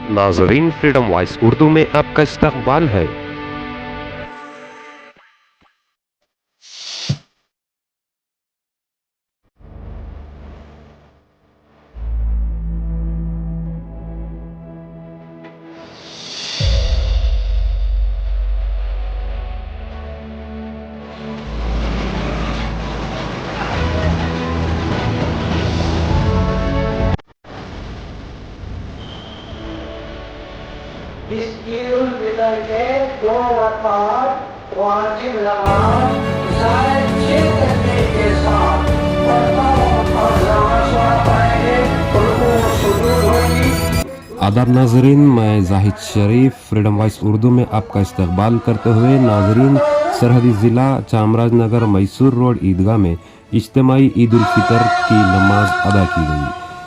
नाज़रीन, freedom voice Urdu में आपका इस्तकबाल है। इस ईद उल फितर के 2 रकात वाजिब नमाज शायद 6 घंटे के साथ और नमाज़ पढ़ेंगे, रुकू सुजूद होगी। आदाब नाजरीन, मैं जाहिद शरीफ फ्रीडम वॉइस उर्दू में आपका इस्तकबाल करते हुए नाजरीन, सरहदी ज़िला चामराजनगर मैसूर रोड ईदगाह में इज्तिमाई ईद उल फितर की नमाज अदा की गई।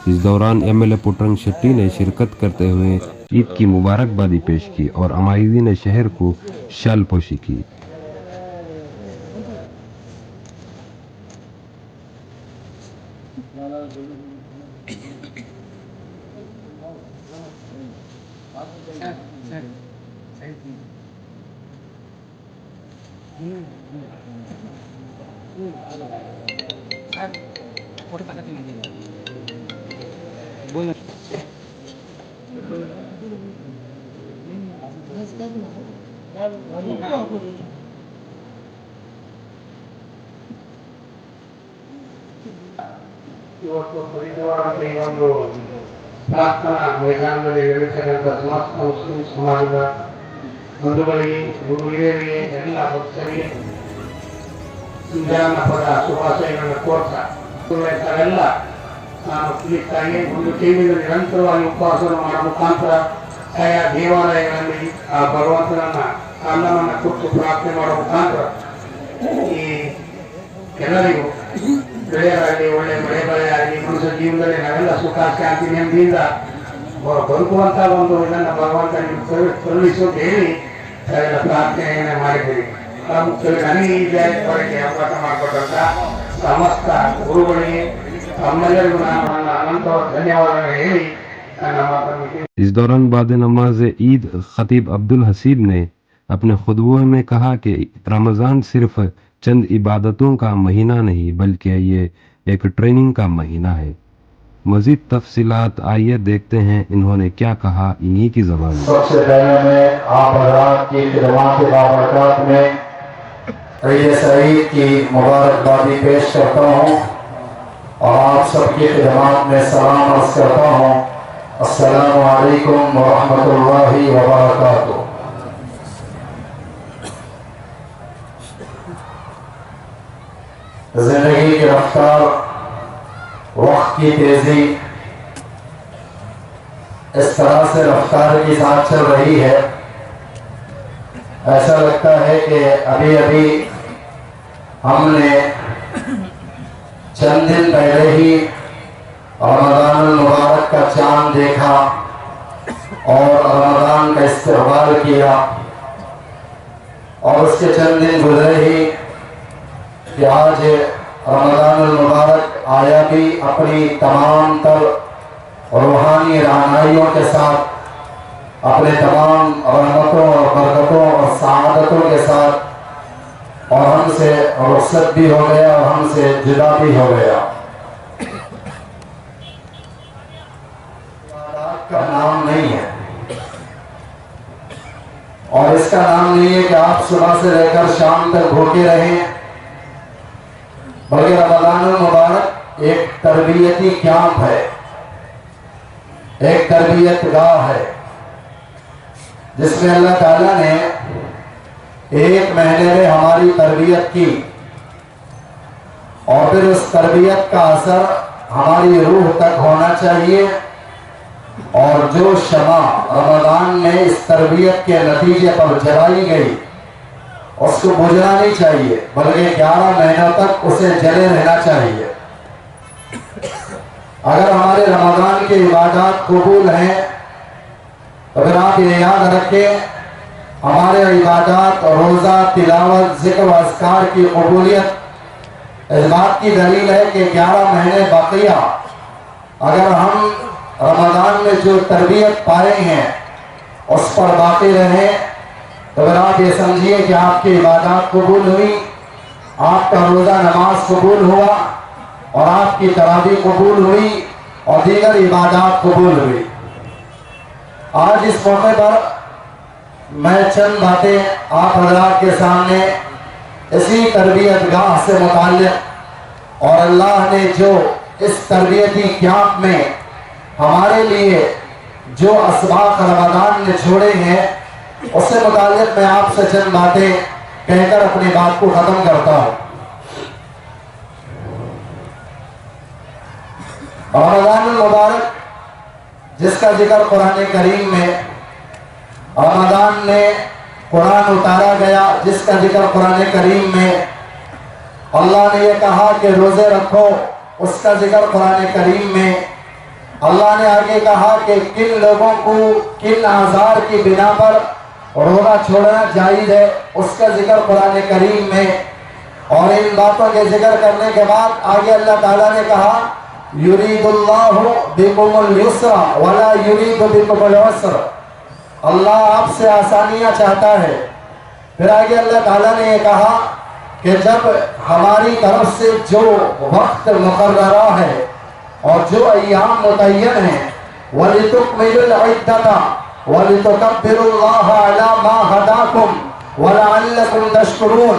इस दौरान MLA पुटरंग शेट्टी ने शिरकत करते हुए ईद की मुबारकबादी पेश की और अमायदीन शहर को शाल पोशी की। ಇವತ್ತು ಪರಿವಾರದಲ್ಲಿ ಒಂದು ಪ್ರಾರ್ಥನಾ ಮೈದಾನದಲ್ಲಿ ನಡೆಸತಕ್ಕಂಥ ಸಮಸ್ತ ಮುಸ್ಲಿಂ ಸಮಾಜದ ಬಂಧುಗಳಿಗೆ, ಗುರು ಹಿರಿಯರಿಗೆ, ಎಲ್ಲ ಭಕ್ತರಿಗೆ ಜಾನಪದ ಶುಭಾಶಯಗಳನ್ನು ಕೋರ್ತಾ ತಾವೆಲ್ಲ ನಾನು ತಿಳಿಸ್ತಾಗಿ ಒಂದು ತಿಂಗಳು ನಿರಂತರವಾಗಿ ಉಪವಾಸ ಮಾಡೋ ಮುಖಾಂತರ ಆಯಾ ದೇವಾಲಯಗಳಲ್ಲಿ ಆ ಭಗವಂತನನ್ನ ಅನ್ನವನ್ನು ಕೊಟ್ಟು ಪ್ರಾರ್ಥನೆ ಮಾಡೋ ಮುಖಾಂತರ ಈ ಎಲ್ಲರಿಗೂ ಬೆಳೆಯಾಗಲಿ, ಒಳ್ಳೆ ಮಳೆ ಬೆಳೆ ಆಗಲಿ, ಮನುಷ್ಯ ಜೀವನದಲ್ಲಿ ನಾವೆಲ್ಲ ಸುಖ ಶಾಂತಿ ನೆಮ್ಮದಿಯಿಂದ ಬದುಕುವಂತ ಒಂದು ಇದನ್ನು ಭಗವಂತ ಕರುಣಿಸು ಅಂತ ಹೇಳಿ ನಾವೆಲ್ಲ ಪ್ರಾರ್ಥನೆಯನ್ನ ಮಾಡಿದ್ದೀವಿ. ನನಗೆ ಈ ಜಾಗಕ್ಕೆ ಅವಕಾಶ ಮಾಡಿಕೊಟ್ಟಂತ ಸಮಸ್ತ ಗುರುಗಳಿಗೆ ತಮ್ಮೆಲ್ಲರಿಗೂ ನಾನು ನನ್ನ ಅನಂತ ಧನ್ಯವಾದಗಳನ್ನು ಹೇಳಿ ನನ್ನ ಮಾತನ್ನು इस दौरान बाद नमाज ईद खतीब अब्दुल हसीब ने अपने खुतबे में कहा कि रमज़ान सिर्फ चंद इबादतों का महीना नहीं बल्कि ये एक ट्रेनिंग का महीना है। मजीद तफसीलात आइए देखते हैं इन्होंने क्या कहा इन्हीं की ज़बान में। सबसे पहले मैं आप हज़रात की खिदमत के बाबरकत में ईद सईद की मुबारकबादी पेश करता हूँ और आप सबकी खिदमत में सलाम अर्ज़ करता हूँ। अस्सलामु अलैकुम व रहमतुल्लाहि व बरकातुहू। जिंदगी की रफ्तार, वक्त की तेजी इस तरह से रफ्तार के साथ चल रही है, ऐसा लगता है कि अभी अभी हमने चंद दिन पहले ही रमज़ान मुबारक का चांद देखा और रमज़ान का इस्तकबाल किया और उसके चंद दिन गुजरे ही कि आज रमज़ान मुबारक आया भी अपनी तमाम तर रूहानी रहनुमाइयों के साथ, अपने तमाम रहमतों और बरकतों और सआदतों के साथ, और हमसे रुखसत भी हो गया और हमसे जुदा भी हो गया। का नाम नहीं है और इसका नाम नहीं है कि आप सुबह से लेकर शाम तक भूखे रहें, बल्कि रमज़ान मुबारक एक तरबियती कैंप है, एक तरबियत गाह है जिसमें अल्लाह ताला ने 1 महीने में हमारी तरबियत की और फिर उस तरबियत का असर हमारी रूह तक होना चाहिए और जो शमा रमज़ान में इस तरबियत के नतीजे पर जलाई गई उसको बुझना नहीं चाहिए, बल्कि 11 महीनों तक उसे जले रहना चाहिए। अगर हमारे रमज़ान के इबादत कबूल हैं तो फिर आप ये याद रखें, हमारे इबादत, रोज़ा, तिलावत, ज़िक्र व अज़कार की कबूलियत इस बात की दलील है कि 11 महीने बकिया अगर हम رمضان میں جو تربیت پائے ہیں اس پر باقی رہیں، تو اگر آپ یہ سمجھیے کہ آپ کی عبادات قبول ہوئی، آپ کا روزہ نماز قبول ہوا، اور آپ کی تراویح قبول ہوئی، اور دیگر عبادات قبول ہوئی۔ آج اس موقع پر میں چند باتیں آپ حضرات کے سامنے اسی تربیت گاہ سے متعلق، اور اللہ نے جو اس تربیتی کیمپ میں ہمارے لیے جو اسباق رمضان نے چھوڑے ہیں اس سے متعلق میں آپ سے چند باتیں کہہ کر اپنی بات کو ختم کرتا ہوں۔ رمضان المبارک جس کا ذکر قرآن کریم میں، رمضان میں قرآن اتارا گیا جس کا ذکر قرآن کریم میں، اللہ نے یہ کہا کہ روزے رکھو اس کا ذکر قرآن کریم میں، اللہ نے آگے کہا کہ کن لوگوں کو کن اعذار کی بنا پر روزہ چھوڑنا جائز ہے اس کا ذکر قرآن کریم میں، اور ان باتوں کے ذکر کرنے کے بعد آگے اللہ تعالیٰ نے کہا یرید اللہ بکم الیسر ولا یرید بکم العسر، اللہ آپ سے آسانیاں چاہتا ہے۔ پھر آگے اللہ تعالیٰ نے یہ کہا کہ جب ہماری طرف سے جو وقت مقررہ ہے اور جو ایام متعین ہیں، وَلِتُكْمِلُوا الْعِدَّةَ وَلِتُكَبِّرُوا اللَّهَ عَلَى مَا هَدَاكُمْ وَلَعَلَّكُمْ تَشْكُرُونَ،